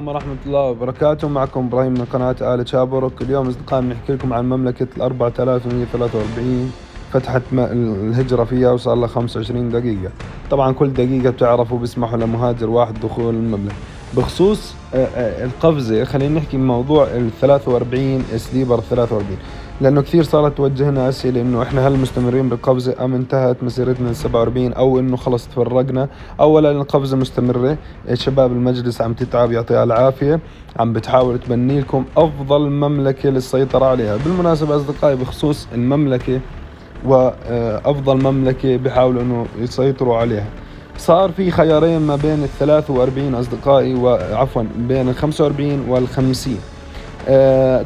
عليكم ورحمة الله وبركاته. معكم إبراهيم من قناة آل تشابرك. اليوم أصدقائي بنحكي لكم عن مملكة 4143 فتحت الهجرة فيها وصار لها 25 دقيقة. طبعا كل دقيقة بتعرفوا بيسمحوا لمهاجر واحد دخول المملكة. بخصوص القفزة، خلينا نحكي بموضوع 43 سليبر 43، لأنه كثير صارت توجهنا أسئلة إنه إحنا هل مستمرين بالقفزة أم انتهت مسيرتنا ل 47 أو إنه خلص تفرقنا. أولا القفزة مستمرة، شباب المجلس عم تتعب يعطيها العافية، عم بتحاول تبني لكم أفضل مملكة للسيطرة عليها. بالمناسبة أصدقائي بخصوص المملكة وأفضل مملكة بيحاولوا إنه يسيطروا عليها، صار في خيارين ما بين 43 أصدقائي وعفوا بين 45 وال50.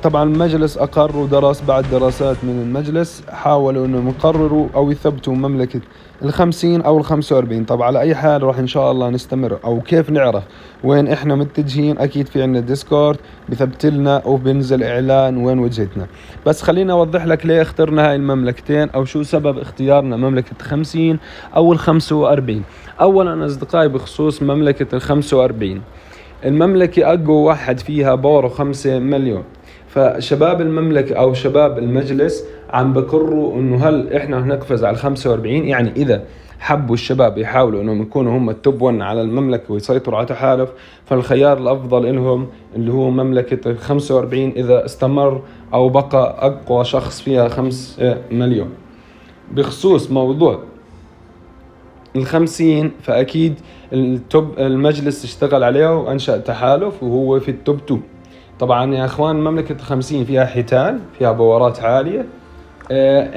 طبعا المجلس أقر ودرس، بعد دراسات من المجلس حاولوا أنهم يقرروا أو يثبتوا مملكة 50 أو 45. طبعا على أي حال راح إن شاء الله نستمر. أو كيف نعرف وين إحنا متجهين؟ أكيد في عنا ديسكورد بثبت لنا وبنزل إعلان وين وجهتنا. بس خلينا أوضح لك ليه اخترنا هاي المملكتين أو شو سبب اختيارنا مملكة 50 أو 45. أولا أصدقائي بخصوص مملكة 45، المملكة أقوى واحد فيها باوره 5 مليون. فشباب المملكة أو شباب المجلس عم بقرروا إنه هل إحنا نقفز على 45، يعني إذا حبوا الشباب يحاولوا إنهم يكونوا هم التوب 1 على المملكة ويسيطروا على تحالف، فالخيار الأفضل لهم اللي هو مملكة 45 إذا استمر أو بقى أقوى شخص فيها 5 مليون. بخصوص موضوع 50 فأكيد التوب المجلس اشتغل عليه وأنشأ تحالف وهو في التوب 2. طبعا يا أخوان مملكة 50 فيها حيتان، فيها بورات عالية.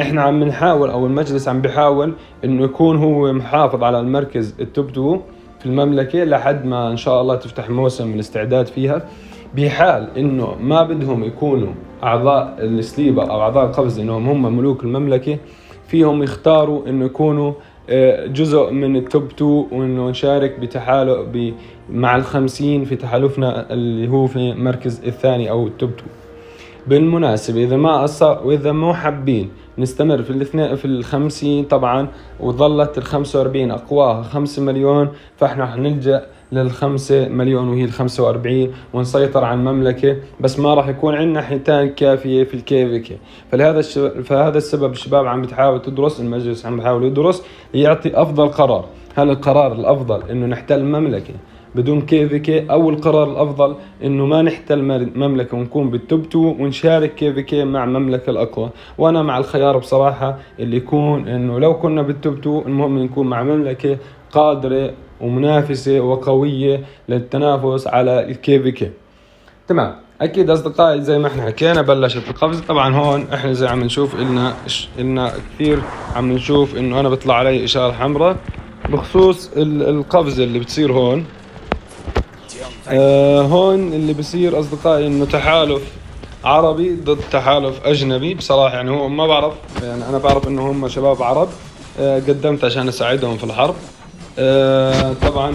احنا عم نحاول أو المجلس عم بيحاول إنه يكون هو محافظ على المركز التوب 2 في المملكة لحد ما إن شاء الله تفتح موسم الاستعداد فيها. بحال إنه ما بدهم يكونوا أعضاء السليبة أو أعضاء القفز إنهم هم ملوك المملكة، فيهم يختاروا إنه يكونوا جزء من التوب 2 وإنه نشارك بتحالف مع 50 في تحالفنا اللي هو في مركز الثاني أو التوب 2. بالمناسبة إذا ما أصر وإذا مو حابين نستمر في الاثنين في 50 طبعا وظلت 45 أقواها 5 مليون، فإحنا حنلجأ 5 مليون وهي 45 ونسيطر على المملكة، بس ما راح يكون عندنا حيتان كافية في الكيفكة. فهذا السبب الشباب عم بتحاول تدرس، المجلس عم بحاول يدرس يعطي أفضل قرار. هل القرار الأفضل إنه نحتل المملكة بدون كيفكي، أو القرار الأفضل إنه ما نحتل مملكة ونكون بالتوب 2 ونشارك كيفكي مع المملكة الأقوى؟ وأنا مع الخيار بصراحة اللي يكون إنه لو كنا بالتوب 2 المهم نكون مع مملكة قادرة ومنافسة وقوية للتنافس على الكيفكي. تمام. أكيد أصدقائي زي ما احنا حكينا بلشت القفز. طبعا هون احنا زي عم نشوف إلنا كثير عم نشوف إنه أنا بطلع علي إشارة حمراء بخصوص القفز اللي بتصير هون. هون اللي بصير أصدقائي إنه تحالف عربي ضد تحالف أجنبي. بصراحة يعني هو ما بعرف، يعني أنا بعرف إنه هم شباب عرب، قدمت عشان أساعدهم في الحرب. طبعا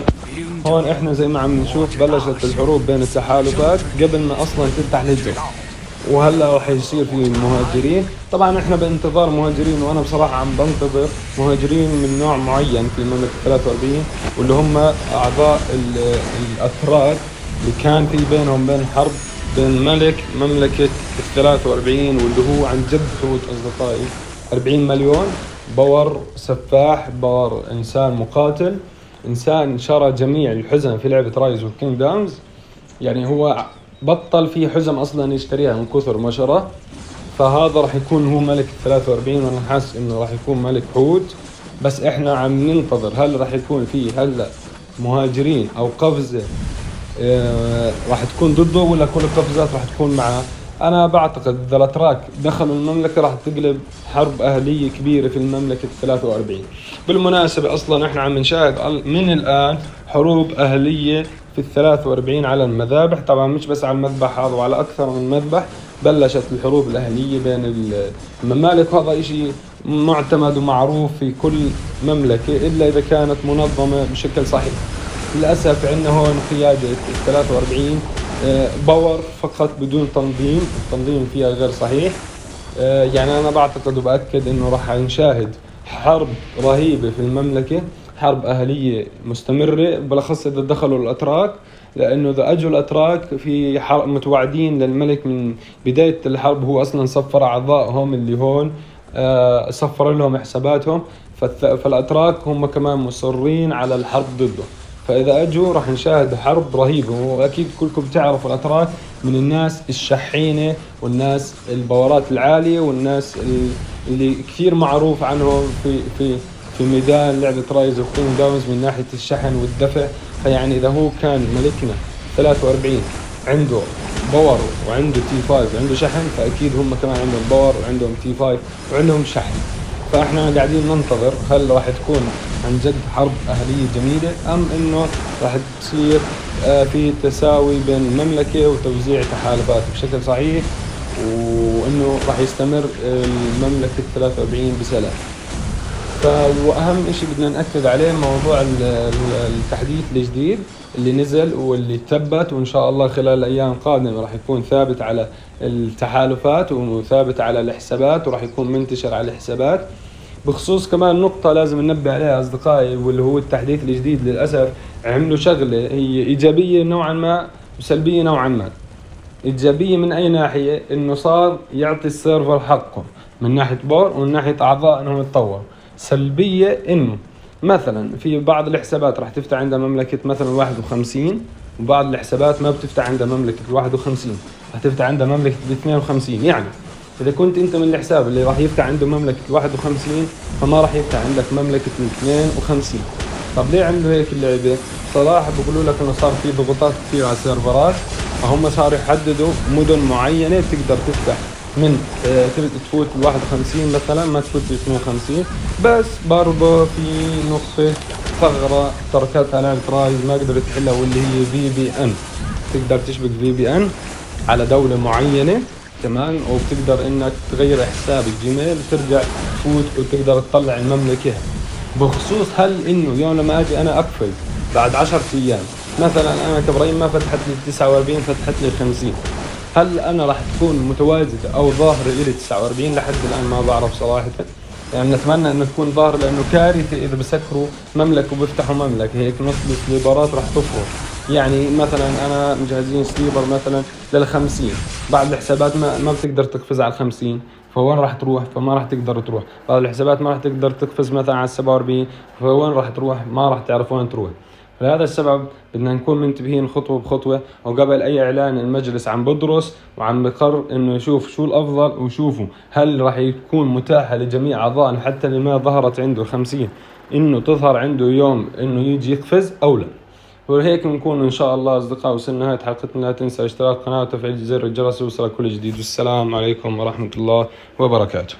هون إحنا زي ما عم نشوف بلشت الحروب بين التحالفات قبل ما أصلا تفتح الهجرة، وهلا راح يصير في مهاجرين. طبعا احنا بانتظار مهاجرين، وانا بصراحه عم بنتظر مهاجرين من نوع معين في المملكه 43 واللي هم اعضاء الاتراك اللي كان في بينهم بين حرب بين ملك مملكه 43 واللي هو عن جد حوت اصدقائي 40 مليون باور، سفاح باور، انسان مقاتل، انسان شرى جميع الحزم في لعبه رايز والكينجدمز. يعني هو بطل في حزم اصلا يشتريها من كثر ما شرى. فهذا راح يكون هو ملك 43 وانا حاسس انه راح يكون ملك حوت. بس احنا عم ننتظر هل راح يكون فيه هلا مهاجرين او قفزة راح تكون ضده ولا كل القفزات راح تكون معه. انا بعتقد اذا الاتراك دخلوا المملكة راح تقلب حرب اهلية كبيرة في المملكة 43. بالمناسبة اصلا احنا عم نشاهد من الان حروب اهلية في 43 على المذابح. طبعا مش بس على المذبح هذا وعلى أكثر من مذبح بلشت الحروب الأهلية بين الممالك. هذا إشي معتمد ومعروف في كل مملكة إلا إذا كانت منظمة بشكل صحيح. للأسف عندنا هون قيادة 43 باور فقط بدون تنظيم، التنظيم فيها غير صحيح. يعني أنا بعتقد وبأكد إنه راح نشاهد حرب رهيبة في المملكة، حرب أهلية مستمرة، بالأخص إذا دخلوا الأتراك. لأنه إذا أجوا الأتراك في حرب متوعدين للملك من بداية الحرب، هو أصلا صفر أعضائهم اللي هون، صفر لهم حساباتهم، فالأتراك هم كمان مصرين على الحرب ضده. فإذا أجوا راح نشاهد حرب رهيبة. وأكيد كلكم بتعرفوا الأتراك من الناس الشحينة والناس البورات العالية والناس اللي كثير معروف عنهم في ميدان لعبة رايز اوف كينجدومز من ناحية الشحن والدفع. فيعني إذا هو كان ملكنا 43 عنده باور وعنده تي 5 وعنده شحن، فأكيد هم كمان عندهم باور وعندهم تي 5 وعندهم شحن. فاحنا قاعدين ننتظر هل راح تكون عن جد حرب أهلية جميلة، أم إنه راح تصير في تساوي بين المملكة وتوزيع تحالفات بشكل صحيح، وإنه راح يستمر المملكة 43 بسلام. فأهم إشي بدنا نأكد عليه موضوع التحديث الجديد اللي نزل واللي ثبت، وإن شاء الله خلال الأيام القادمة راح يكون ثابت على التحالفات وثابت على الحسابات وراح يكون منتشر على الحسابات. بخصوص كمان نقطة لازم ننبه عليها أصدقائي، واللي هو التحديث الجديد للأسف عملوا شغلة هي إيجابية نوعا ما وسلبية نوعا ما. إيجابية من أي ناحية؟ إنه صار يعطي السيرفر حقه من ناحية بور ومن ناحية أعضاء إنهم يتطور. سلبية إنه مثلا في بعض الحسابات راح تفتح عندها مملكة مثلا 51، وبعض الحسابات ما بتفتح عندها مملكة 51، راح تفتح عندها مملكة 52. يعني إذا كنت أنت من الحساب اللي راح يفتح عنده مملكة 51 فما راح يفتح عندك مملكة 52. طب ليه عملوا هيك اللعبة؟ صراحة بقولوا لك إنه صار في ضغوطات كثير على السيرفرات، فهم صاروا يحددوا مدن معينة تقدر تفتح من تفوت 51 مثلا، ما تفوت 52. بس برضه في نقطة ثغرة تركتها لعبة رايز ما قدرت تحلها، واللي هي VPN. تقدر تشبك VPN على دولة معينة تمام، وبتقدر انك تغير حساب الجيميل وترجع تفوت وتقدر تطلع المملكة. بخصوص هل انه يوم لما اجي انا اقفل بعد 10 ايام مثلا، انا كابراهيم ما فتحت لي 49 فتحت لي 50، هل انا راح تكون متواجدة او ظاهرة الي 49؟ لحد الان ما بعرف صراحة. يعني نتمنى انه تكون ظاهرة، لانه كارثة اذا بسكروا مملكة وبيفتحوا مملكة هيك نص السليبرات راح تفرط. يعني مثلا انا مجهزين سليبر مثلا لل50، بعض الحسابات ما بتقدر تقفز على 50، فوين راح تروح؟ فما راح تقدر تروح. بعض الحسابات ما راح تقدر تقفز مثلا على 47، فوين راح تروح؟ ما راح تعرف وين تروح. لهذا السبب بدنا نكون منتبهين خطوة بخطوة، وقبل أي إعلان المجلس عم بدرس وعم بقرر إنه يشوف شو الأفضل، ويشوفوا هل راح يكون متاحة لجميع أعضائنا حتى اللي ما ظهرت عنده 50 إنه تظهر عنده يوم إنه يجي يقفز أو لا. وهيك نكون إن شاء الله أصدقاء وصلنا نهاية حلقتنا. لا تنسى اشتراك القناة وتفعيل زر الجرس ليوصلك كل جديد. والسلام عليكم ورحمة الله وبركاته.